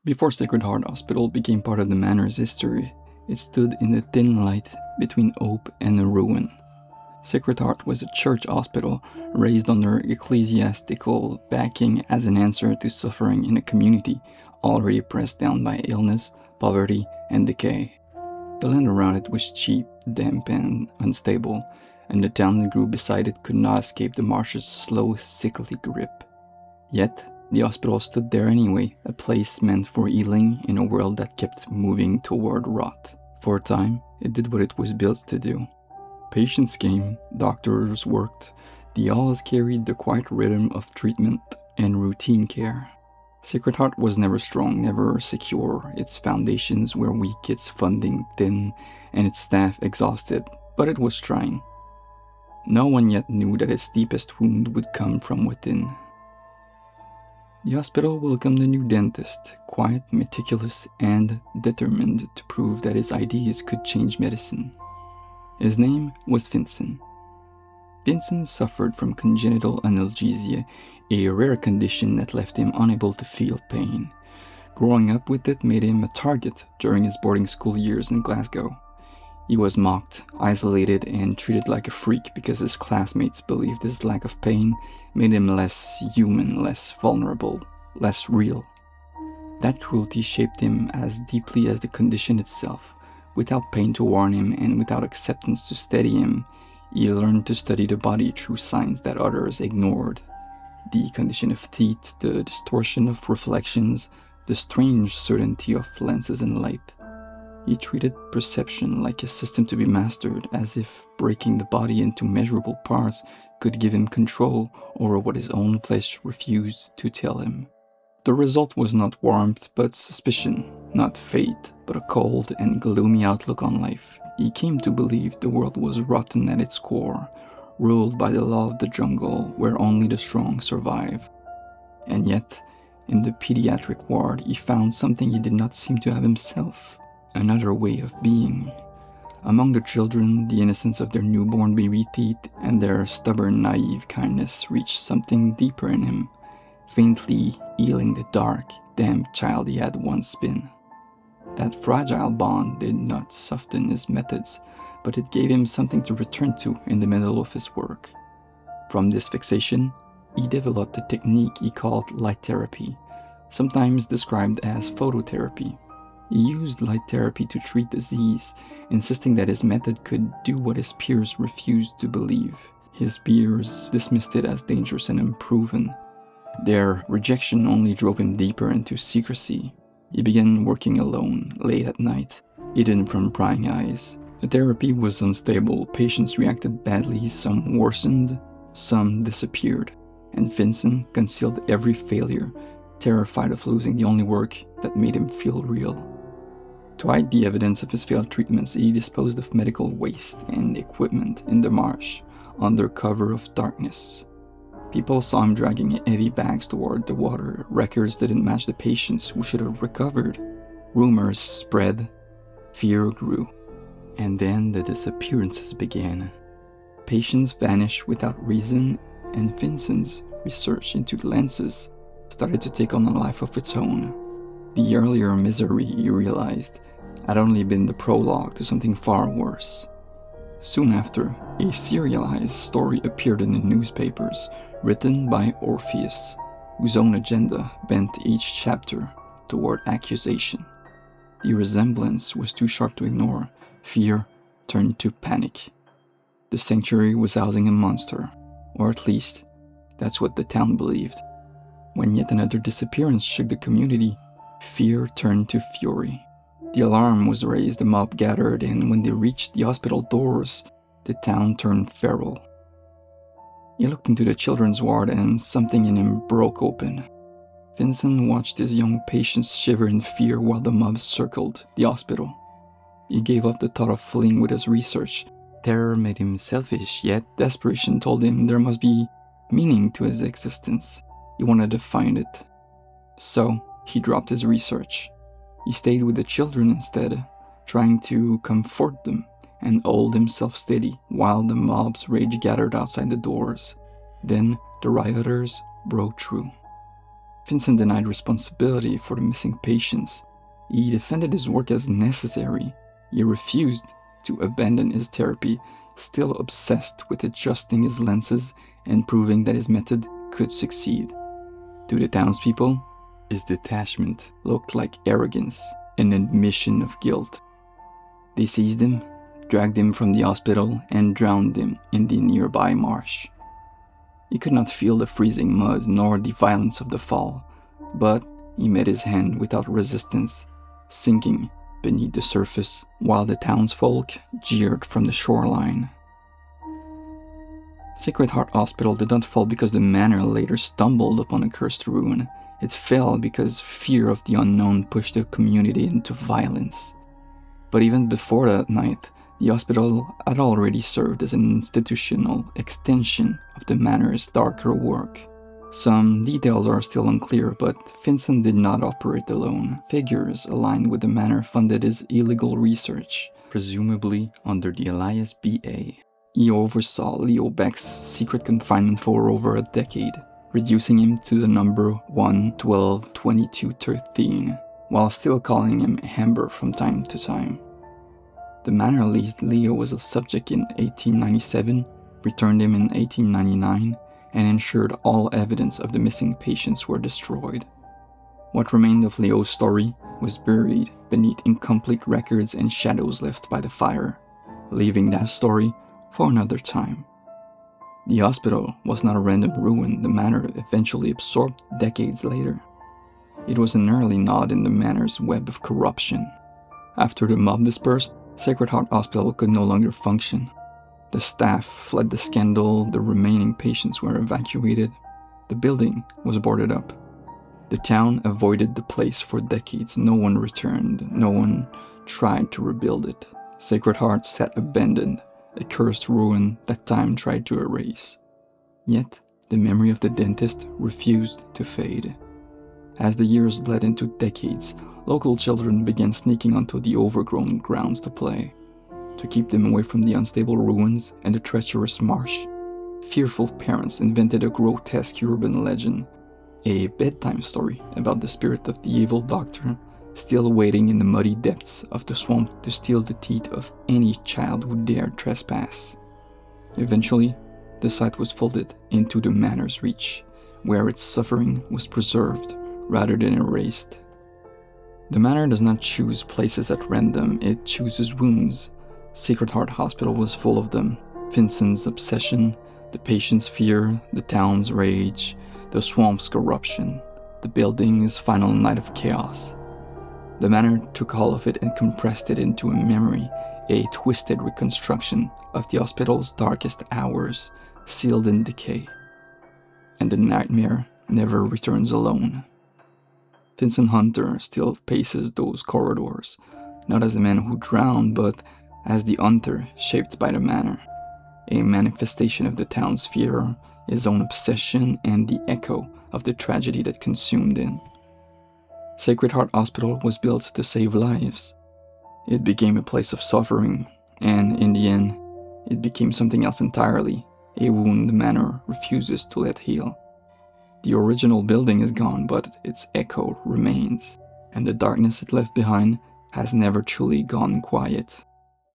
Before Sacred Heart Hospital became part of the Manor's history, it stood in the thin light between hope and ruin. Sacred Heart was a church hospital raised under ecclesiastical backing as an answer to suffering in a community already pressed down by illness, poverty, and decay. The land around it was cheap, damp, and unstable, and the town that grew beside it could not escape the marsh's slow, sickly grip. Yet, the hospital stood there anyway, a place meant for healing in a world that kept moving toward rot. For a time, it did what it was built to do. Patients came, doctors worked, the halls carried the quiet rhythm of treatment and routine care. Sacred Heart was never strong, never secure, its foundations were weak, its funding thin, and its staff exhausted, but it was trying. No one yet knew that its deepest wound would come from within. The hospital welcomed a new dentist, quiet, meticulous, and determined to prove that his ideas could change medicine. His name was Finsen. Finsen suffered from congenital analgesia, a rare condition that left him unable to feel pain. Growing up with it made him a target during his boarding school years in Glasgow. He was mocked, isolated, and treated like a freak because his classmates believed his lack of pain made him less human, less vulnerable, less real. That cruelty shaped him as deeply as the condition itself. Without pain to warn him and without acceptance to steady him, he learned to study the body through signs that others ignored. The condition of teeth, the distortion of reflections, the strange certainty of lenses and light. He treated perception like a system to be mastered, as if breaking the body into measurable parts could give him control over what his own flesh refused to tell him. The result was not warmth but suspicion, not fate but a cold and gloomy outlook on life. He came to believe the world was rotten at its core, ruled by the law of the jungle where only the strong survive. And yet, in the pediatric ward, he found something he did not seem to have himself. Another way of being. Among the children, the innocence of their newborn baby teeth and their stubborn, naive kindness reached something deeper in him, faintly healing the dark, damp child he had once been. That fragile bond did not soften his methods, but it gave him something to return to in the middle of his work. From this fixation, he developed a technique he called light therapy, sometimes described as phototherapy. He used light therapy to treat disease, insisting that his method could do what his peers refused to believe. His peers dismissed it as dangerous and unproven. Their rejection only drove him deeper into secrecy. He began working alone, late at night, hidden from prying eyes. The therapy was unstable, patients reacted badly, some worsened, some disappeared, and Finsen concealed every failure, terrified of losing the only work that made him feel real. To hide the evidence of his failed treatments, he disposed of medical waste and equipment in the marsh, under cover of darkness. People saw him dragging heavy bags toward the water. Records didn't match the patients who should have recovered. Rumors spread. Fear grew. And then the disappearances began. Patients vanished without reason, and Finsen's research into the lenses started to take on a life of its own. The earlier misery, he realized, had only been the prologue to something far worse. Soon after, a serialized story appeared in the newspapers, written by Orpheus, whose own agenda bent each chapter toward accusation. The resemblance was too sharp to ignore. Fear turned to panic. The sanctuary was housing a monster, or at least, that's what the town believed. When yet another disappearance shook the community, fear turned to fury. The alarm was raised, the mob gathered, and when they reached the hospital doors, the town turned feral. He looked into the children's ward and something in him broke open. Finsen watched his young patients shiver in fear while the mob circled the hospital. He gave up the thought of fooling with his research. Terror made him selfish, yet desperation told him there must be meaning to his existence. He wanted to find it. So, he dropped his research. He stayed with the children instead, trying to comfort them and hold himself steady while the mob's rage gathered outside the doors. Then the rioters broke through. Finsen denied responsibility for the missing patients. He defended his work as necessary. He refused to abandon his therapy, still obsessed with adjusting his lenses and proving that his method could succeed. To the townspeople, his detachment looked like arrogance, an admission of guilt. They seized him, dragged him from the hospital, and drowned him in the nearby marsh. He could not feel the freezing mud nor the violence of the fall, but he met his hand without resistance, sinking beneath the surface while the townsfolk jeered from the shoreline. Sacred Heart Hospital did not fall because the manor later stumbled upon a cursed ruin. It fell because fear of the unknown pushed the community into violence. But even before that night, the hospital had already served as an institutional extension of the manor's darker work. Some details are still unclear, but Finsen did not operate alone. Figures aligned with the manor funded his illegal research, presumably under the alias B.A. He oversaw Leo Beck's secret confinement for over a decade, reducing him to the number 1, 12, 22, 13, while still calling him Amber from time to time. The manor leased Leo as a subject in 1897, returned him in 1899, and ensured all evidence of the missing patients were destroyed. What remained of Leo's story was buried beneath incomplete records and shadows left by the fire, leaving that story for another time. The hospital was not a random ruin the manor eventually absorbed decades later. It was an early nod in the manor's web of corruption. After the mob dispersed, Sacred Heart Hospital could no longer function. The staff fled the scandal, the remaining patients were evacuated, the building was boarded up. The town avoided the place for decades. No one returned, no one tried to rebuild it. Sacred Heart sat abandoned, a cursed ruin that time tried to erase. Yet, the memory of the dentist refused to fade. As the years bled into decades, local children began sneaking onto the overgrown grounds to play. To keep them away from the unstable ruins and the treacherous marsh, fearful parents invented a grotesque urban legend, a bedtime story about the spirit of the evil doctor still waiting in the muddy depths of the swamp to steal the teeth of any child who dared trespass. Eventually, the site was folded into the manor's reach, where its suffering was preserved rather than erased. The manor does not choose places at random, it chooses wounds. Sacred Heart Hospital was full of them. Finsen's obsession, the patient's fear, the town's rage, the swamp's corruption, the building's final night of chaos. The manor took all of it and compressed it into a memory, a twisted reconstruction of the hospital's darkest hours, sealed in decay. And the nightmare never returns alone. Vincent Hunter still paces those corridors, not as the man who drowned, but as the hunter shaped by the manor, a manifestation of the town's fear, his own obsession, and the echo of the tragedy that consumed it. Sacred Heart Hospital was built to save lives. It became a place of suffering, and in the end, it became something else entirely, a wound the manor refuses to let heal. The original building is gone, but its echo remains, and the darkness it left behind has never truly gone quiet.